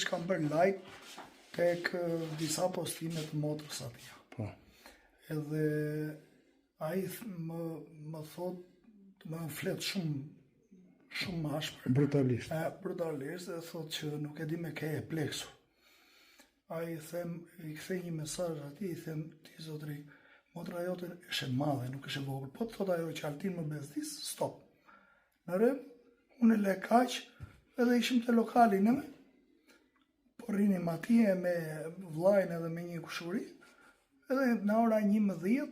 Kam bërë like tek disa postime të motrës atia. Po. Edhe ai më thot, më flet shumë ashpër. Brutalisht. Brutalisht, dhe thot që nuk e di me ke e pleksu. Ai i kthej një mesazh atij, i them, ti zotri, motra jote është e madhe, nuk është e vogël. Po të thot ajo që Altin më bezdis, stop. Në rrem, unë le kaq, edhe ishim te lokali nëme. Po rinim atje me vllajën edhe me një kushuri, edhe në ora 11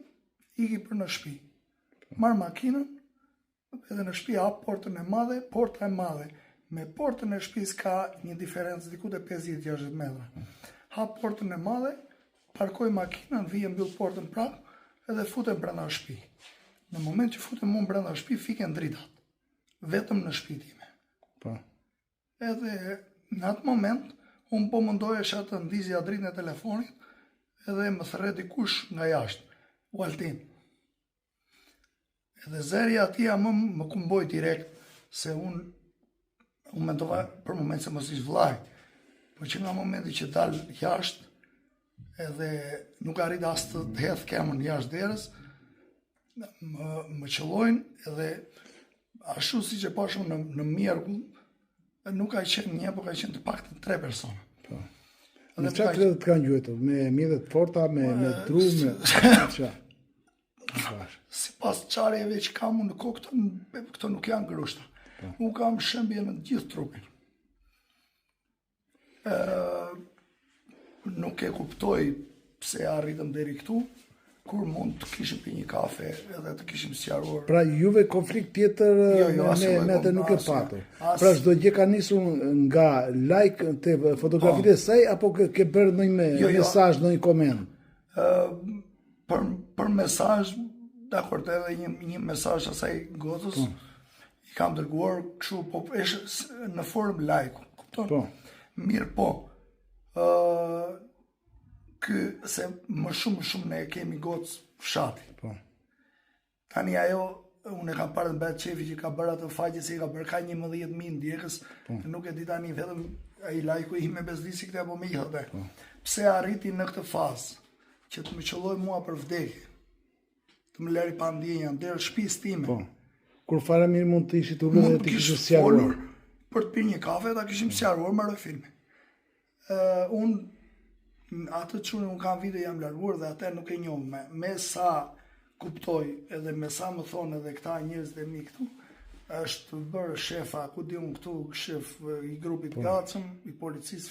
iki për në shtëpi. Marr makinën, edhe në shtëpi hap portën e madhe, porta e madhe. Me portën e shtëpisë ka një diferencë diku te 50-60 metra. Hap portën e madhe, parkoj makinën, vije mbyll portën prapë, edhe futem brenda shtëpi. Në moment që futem unë brenda shtëpi, fiken dritat. Vetëm në shtëpi time. Po. Edhe në atë moment, unë po mundohesha të ndizja dritën e telefonit, edhe më thërret dikush nga jashtë, Altin. Edhe zërja atia më kumboj direkt, se unë mendova për moment se mos ish vllai, po që nga momenti që dal jashtë, edhe nuk arrit as të hedh kemën jashtë derës, më qellojnë edhe ashtu siç e pashëm në mjerkull, nuk ka qenë një, po ka qenë të paktën 3 persona. Po. Në çfarë të kanë gjuetur? Me mjedhe të forta, me tru, me çfarë? Sipas çarjeve që kam unë në kokë, këto nuk janë grushta. Unë kam shembje në gjithë trupin. Nuk e kuptoj pse arritëm deri këtu, kur mund të kishim pi një kafe edhe të kishim sqaruar. Pra juve konflikt tjetër me atë nuk e patur. Pra çdo gjë ka nisur nga like te fotografitë e saj apo ke bërë ndonjë mesazh, ndonjë koment? Për mesazh, dakor, edhe një mesazh asaj gocës i kam dërguar kështu, po është në formë like, kupton? Po. Mirë, po. Se më shumë ne kemi gocë fshati. Po. Tani ajo, unë e kam parë në betë qefi që ka bërë atë faqe se i ka bërë ka 11.000 ndjekës, nuk e di tani vetëm ai lajku i me bezdisi këte apo me i hëte. Pse arriti në këtë fazë, që të më qëlloj mua për vdekje, të më leri pa ndjenja, ndërë shpis time. Po. Kur fare mirë mund të ishit ullë dhe të kishë sjaruar. Për të pirë një kafe, ta kishim sjaruar me rë filmi. Unë atë çunë unë kam vite jam larguar dhe atë nuk e njoh me sa kuptoj edhe me sa më thonë edhe këta njerëz dhe mi këtu, është bërë shefa, ku di unë këtu, shef i grupit gatshëm, i policisë.